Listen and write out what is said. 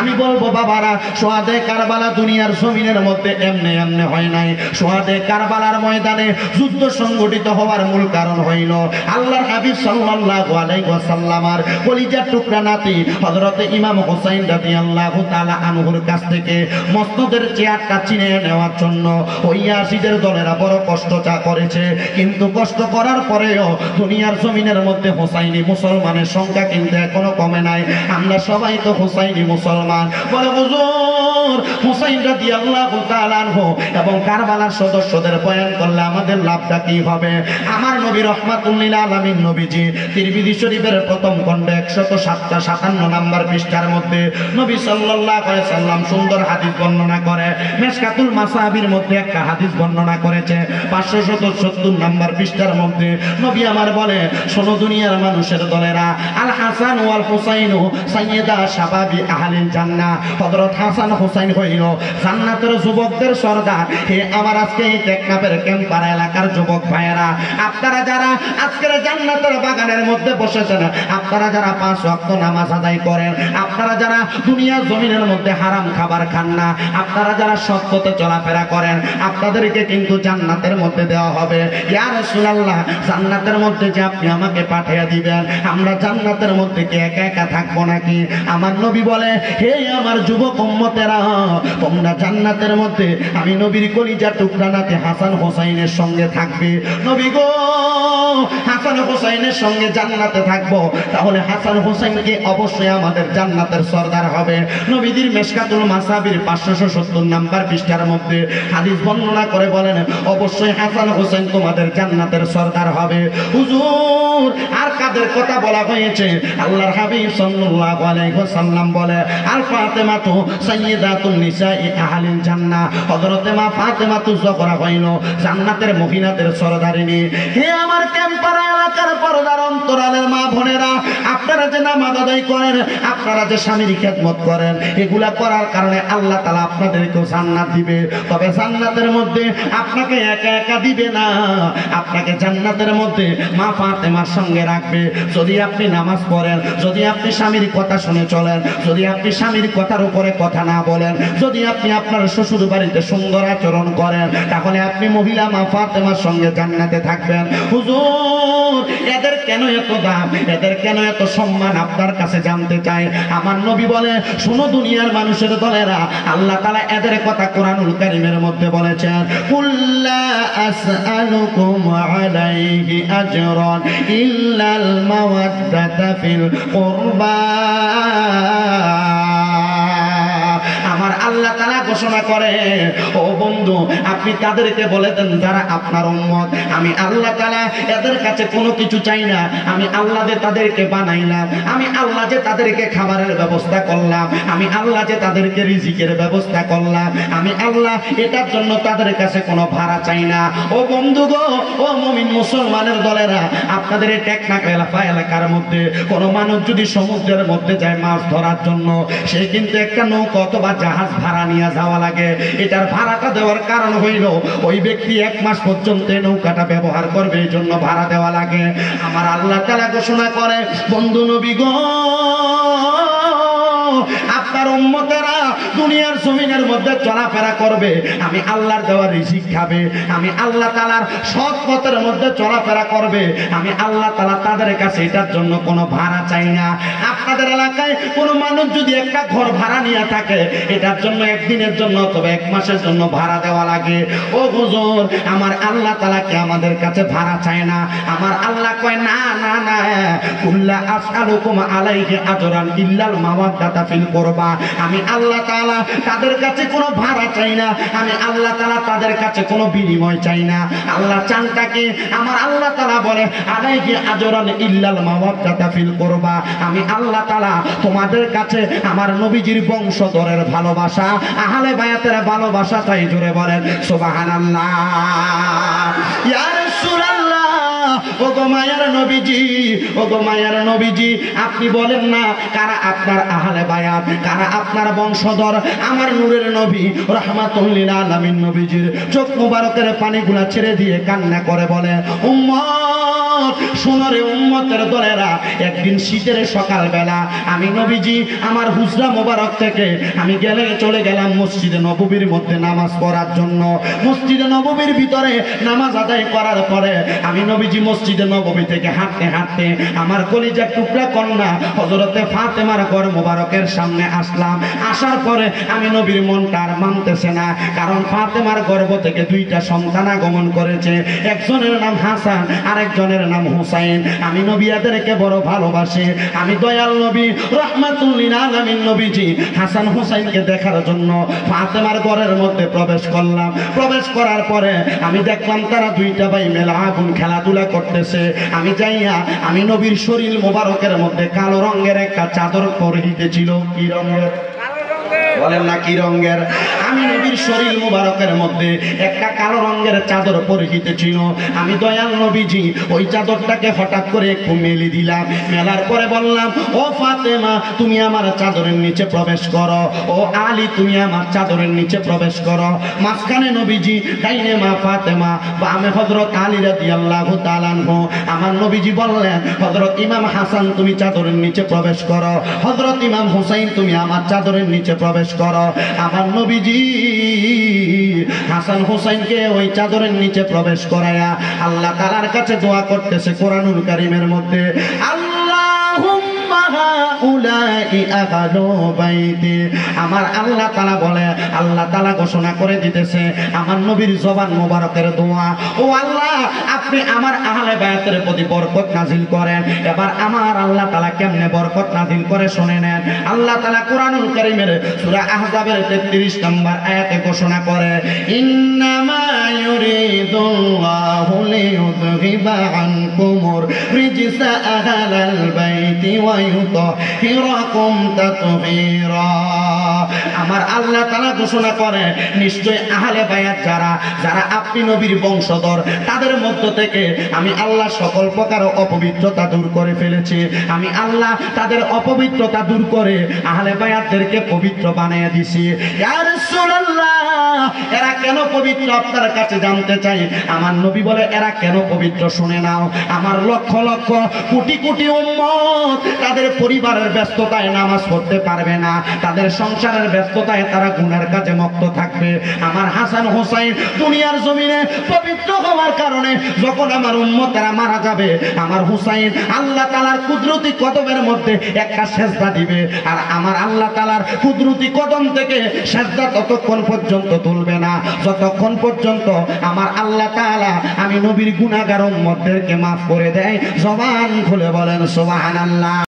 আমি বলবো বাবারা, সোহাদে কারবালা দুনিয়ার জমিনের মধ্যে এমনি এমনি হয় নাই। সোহাদে কারবালার ময়দানে যুদ্ধ সংগঠিত হওয়ার মূল কারণ হইল আল্লাহর হাবিব সাল্লাল্লাহু আলাইহি ওয়াসাল্লামের কলিজার টুকরা নাতি হযরত ইমাম হুসাইন রাদিয়াল্লাহু তাআলা আনহুর কাছ থেকে মসনদের চেয়ারটা ছিনে নেওয়ার জন্য ওই ইয়াজিদের দলেরা বড় কষ্ট করেছে। কিন্তু কষ্ট করার পরেও দুনিয়ার জমিনের মধ্যে হুসাইনি মুসলমানের সংখ্যা কিন্তু এখনো কমে নাই। আমরা সবাই তো হুসাইনি মুসলমান। বলে হুজুর, হুসাইন রাদিয়াল্লাহু তাআলা আনহু এবং কারবালার সদস্যদের বয়ান করলে আমাদের লাভটা কি হবে? আমার নবী রাহমাতুল লিল আলামিন নবীজি তিরমিজি শরীফের প্রথম খণ্ডে 157 নম্বর পৃষ্ঠার মধ্যে নবী সাল্লাল্লাহু আলাইহি সাল্লাম সুন্দর হাদিস বর্ণনা করে। মিশকাতুল মাসাবির মধ্যে একটা হাদিস বর্ণনা করেছে 570 নম্বর পৃষ্ঠার মধ্যে নবী আমার বলে, শোনো দুনিয়ার মানুষের দলেরা, আল হাসান ওয়াল হুসাইন সাইয়্যিদা শাবাবি আহলিল জান্নাহ। হযরত হাসান হুসাইন হইল জান্নাতের যুবকদের সরদার। হে আমার আজকে এই টেকনাফের ক্যাম্পার এলাকার যুবক ভাইয়েরা, আপনারা যারা আজকের জান্নাতের বাগানের মধ্যে বসেছেন, আপনারা যারা 5 ওয়াক্ত নামাজ আদায় করেন, আপনারা যারা দুনিয়ার জমিনের মধ্যে হারাম খাবার খান না, আপনারা যারা সৎ পথে চলাফেরা করেন, আপনাদেরকে কিন্তু জান্নাতের মধ্যে দেওয়া হবে। ইয়া রাসূলুল্লাহ, জান্নাতের মধ্যে যে আপনি আমাকে পাঠিয়ে দিবেন, আমরা জান্নাতের মধ্যে কি একা একা থাকবো নাকি? আমার নবী বলে, হে আমার যুবক উম্মতেরা, তোমরা জান্নাতের মধ্যে আমি নবীর কলিজার টুকরা নাতি হাসান হোসাইনের সঙ্গে থাকবে। নবী গো, হাসান হোসাইনের সঙ্গে জান্নাতে থাকবো, তাহলে হাসান হোসাইনকে অবশ্যই আমাদের জান্নাতের সরদার হবে। নবীদের মিশকাতুল মাসাবির 570 নাম্বার পৃষ্ঠার মধ্যে হাদিস বর্ণনা করে বলেন, অবশ্যই হাসান হোসেন তোমাদের জান্নাতের সরদার হবে। হুজুর, আর কাদের কথা বলা হয়েছে? আল্লাহর হাবিব সাল্লাল্লাহু আলাইহি ওয়াসাল্লাম বলে, আল ফাতেমাতু সাইয়্যিদাতুন নিসাই আহলিল জান্নাহ। হযরতে মা ফাতেমাতু যখরা হইল জান্নাতের মহিলাদের সরদারিনী। হে আমার ক্যাম্পারা এলাকার পর্দার অন্তরালের মা বোনেরা, আপনারা যে নামাজ আদায় করেন, আপনারা যে স্বামীর খেদমত করেন, এগুলা করার কারণে আল্লাহ তাআলা আপনাদেরকে জান্নাত দিবে। তবে জান্নাতের মধ্যে আপনাকে একা একা দিবে না, আপনাকে জান্নাতের মধ্যে মা ফাতেমার সঙ্গে রাখবে। যদি আপনি নামাজ পড়েন, যদি আপনি স্বামীর কথা শুনে চলেন, যদি আপনি স্বামীর কথার উপরে কথা না বলেন, যদি আপনি আপনার শ্বশুর বাড়িতে সুন্দর আচরণ করেন, তাহলে আপনি মহিলা মা ফাতেমার সঙ্গে জান্নাতে থাকবেন। হুজুর, এদের কেন এত দাম, এদের কেন এত সম্মান আপনার কাছে জানতে চাই। আমার নবী বলে, শোনো দুনিয়ার মানুষের দলেরা, আল্লাহ তাআলা এদের কথা কোরআনুল কারীমের মধ্যে বলেছেন, কুল্লা আসআলুকুম আলাইহি আজরান ইল্লাল মাওয়াদ্দাতা ফিল কুরবা। আমার আল্লাহ তাআলা ঘোষণা করে, ও বন্ধু, আপনি তাদেরকে বলে দেন যারা আপনার উম্মত, আমি আল্লাহ তাআলা এদের কাছে কোনো কিছু চাই না। আমি আল্লাহ যে তাদেরকে বানাইলাম, আমি আল্লাহ যে তাদেরকে খাবারের ব্যবস্থা করলাম, আমি আল্লাহ যে তাদেরকে রিজিকের ব্যবস্থা করলাম, আমি আল্লাহ এটার জন্য তাদের কাছে কোনো ভাড়া চাই না। ও বন্ধু গো, ও মুমিন মুসলমানের দলেরা, আপনাদের এই টেকনাফ এলাকার মধ্যে কোনো মানুষ যদি সমুদ্রের মধ্যে যায় মাছ ধরার জন্য, সে কিন্তু একটা নৌকা অথবা জাহাজ ভাড়া নিয়ে যাওয়া লাগে। এটার ভাড়াটা দেওয়ার কারণ হইল ওই ব্যক্তি 1 মাস পর্যন্ত নৌকাটা ব্যবহার করবে, এই জন্য ভাড়া দেওয়া লাগে। আমার আল্লাহ তাআলা ঘোষণা করে, বন্ধু নবী গো, আপনার উম্মতেরা দুনিয়ার জমিনের মধ্যে চলাফেরা করবে, আমি আল্লাহর দেওয়া রিজিক খাবে, আমি আল্লাহ তাআলার সৎ পথের মধ্যে চলাফেরা করবে, আমি আল্লাহ তাআলা তাদের কাছে এটার জন্য কোনো ভাড়া চাই না। আপনাদের এলাকায় কোনো মানুষ যদি একটা ঘর ভাড়া নিয়ে থাকে, এটার জন্য 1 দিনের জন্য অথবা 1 মাসের জন্য ভাড়া দেওয়া লাগে। ও হুজুর, আমার আল্লাহ তাআলা কি আমাদের কাছে ভাড়া চায় না? আমার আল্লাহ কয়, না না না, কুল্লা আসআলুকুম আলাইহি আজরান ইল্লাল মাওয়াদ্দাতা ফিল কুরবা। আমি আল্লাহ তাআলা তাদের কাছে কোনো ভাড়া চাই না, আমি আল্লাহ তাআলা তাদের কাছে কোনো বিনিময় চাই না। আল্লাহ চানটাকে আমার আল্লাহ তাআলা বলে, আলাইহি আজরান ইল্লাল মাওয়াদ্দাতা ফিল কুরবা। আমি আল্লাহ তাআলা তোমাদের কাছে আমার নবীজির বংশধরের ভালোবাসা, আহলে বায়াতের ভালোবাসা চাই। জোরে বলেন সুবহানাল্লাহ। ইয়া রাসূলুল্লাহ, ও গো মায়ার নবীজি, ও গো মায়ার নবীজি, আপনি বলেন না কারা আপনার আহলে বায়াত, কারা আপনার বংশধর? আমার নূরের নবী রাহমাতুল লিল আলামিন নবীজির চোখ মুবারকের পানিগুলা ছেড়ে দিয়ে কান্না করে বলে, উম্মত উম্মত, শোনো রে উম্মতের দলেরা, একদিন শীতের সকালবেলা আমি নবীজি আমার হুজরা মোবারক থেকে আমি চলে গেলাম মসজিদে নববীর মধ্যে নামাজ পড়ার জন্য। মসজিদে নববীর ভিতরে নামাজ আদায় করার পরে আমি নবীজি মসজিদে নববী থেকে হাঁটতে হাঁটতে আমার কলিজার টুকরা কন্যা হযরতে ফাতেমার ঘর মোবারকের সামনে আসলাম। আসার পরে আমি নবীর মনটা আর মানতেছে না, কারণ ফাতেমার গর্ভ থেকে দুইটা সন্তান আগমন করেছে, একজনের নাম হাসান আরেকজনের নাম হুসাইন। আমি নবী এদেরকে বড় ভালোবাসি। আমি দয়াল নবী রাহমাতুল লিল আলামিন নবীজি হাসান হুসাইনকে দেখার জন্য ফাতেমার ঘরের মধ্যে প্রবেশ করলাম। প্রবেশ করার পরে আমি দেখলাম তারা দুইটা ভাই মেলা আগুন খেলাধুলা করতেছে। আমি যাইয়া আমি নবীর শরীর মোবারকের মধ্যে কালো রঙের একটা চাদর পরিহিতেছিল। কি রঙের বলেন না, কি রঙের? আমি নবীর শরীর মুবারকের মধ্যে একটা কালো রঙের চাদর পরিহিত ছিল। আমি দয়াল নবীজি ওই চাদরটাকে হঠাৎ করে একটু মেলে দিলাম। মেলার পরে বললাম, ও ফাতেমা তুমি আমার চাদরের নিচে প্রবেশ করো, ও আলী তুমি আমার চাদরের নিচে প্রবেশ করো। মাঝখানে নবীজি, ডাইনে মা ফাতেমা, বামে হযরত আলী রাদিয়াল্লাহু তাআলা আনহু। আমার নবীজি বললেন, হযরত ইমাম হাসান তুমি চাদরের নিচে প্রবেশ করো, হযরত ইমাম হুসাইন তুমি আমার চাদরের নিচে প্রবেশ করো। আমার নবীজি হাসান হুসাইনকে ওই চাদরের নিচে প্রবেশ করায়া আল্লাহ তাআলার কাছে দোয়া করতেছে কোরআনুল কারীমের মধ্যে, আল্লাহুম্মা হাউলাই আহলু বাইতি। আমার আল্লাহ তাআলা বলে, আল্লাহ তাআলা ঘোষণা করে দিতেছে আমার নবীর জবান মোবারকের দোয়া, ও আল্লাহ আপনি আমার আহলে বায়াতের প্রতি বরকত নাজিল করেন। এবার আমার আল্লাহ তাআলা কেমনে বরকত নাজিল করে শুনে নেন। আল্লাহ তাআলা কোরআনুল কারীমের সূরা আহজাবের 33 নম্বর আয়াতে ঘোষণা করে, ইন্নামা ইউরিদুল্লাহু লিইউযহিবা আনকুমুর রিজসা আহলাল বাইতি ওয়া ইউতাহিরাকুম তাতহীরা। আমার আল্লাহ তাআলা ঘোষণা করে, নিশ্চয় আহলে বায়াত যারা আপনি নবীর বংশধর, তাদের মধ্য থেকে আমি আল্লাহ সকল প্রকার অপবিত্রতা দূর করে ফেলেছি। আমি আল্লাহ তাদের অপবিত্রতা দূর করে আহলে বায়াতদেরকে পবিত্র বানিয়ে দিছি। ইয়া রাসূলুল্লাহ, এরা কেন পবিত্র আপনার কাছে জানতে চাই। আমার নবী বলে, এরা কেন পবিত্র শুনে নাও। আমার লক্ষ লক্ষ কোটি কোটি উম্মত তাদের পরিবারের ব্যস্ততায় নামাজ পড়তে পারবে না, তাদের সংসারের ব্যস্ততায় তারা গুনার কাজে মত্ত থাকবে। আমার হাসান হুসাইন দুনিয়ার জমিনে পবিত্র হওয়ার কারণে যখন আমার উম্মতেরা মারা যাবে, আমার হুসাইন আল্লাহ তাআলার কুদরতি কদমের মধ্যে একটা সেজদা দিবে, আর আমার আল্লাহ তাআলার কুদরতি কদম থেকে সেজদা ততক্ষণ পর্যন্ত তুলবে না যতক্ষণ পর্যন্ত আমার আল্লাহ তাআলা আমি নবীর গুনাহগার উম্মতদেরকে মাফ করে দেয়। জবান খুলে বলেন সুবহানাল্লাহ।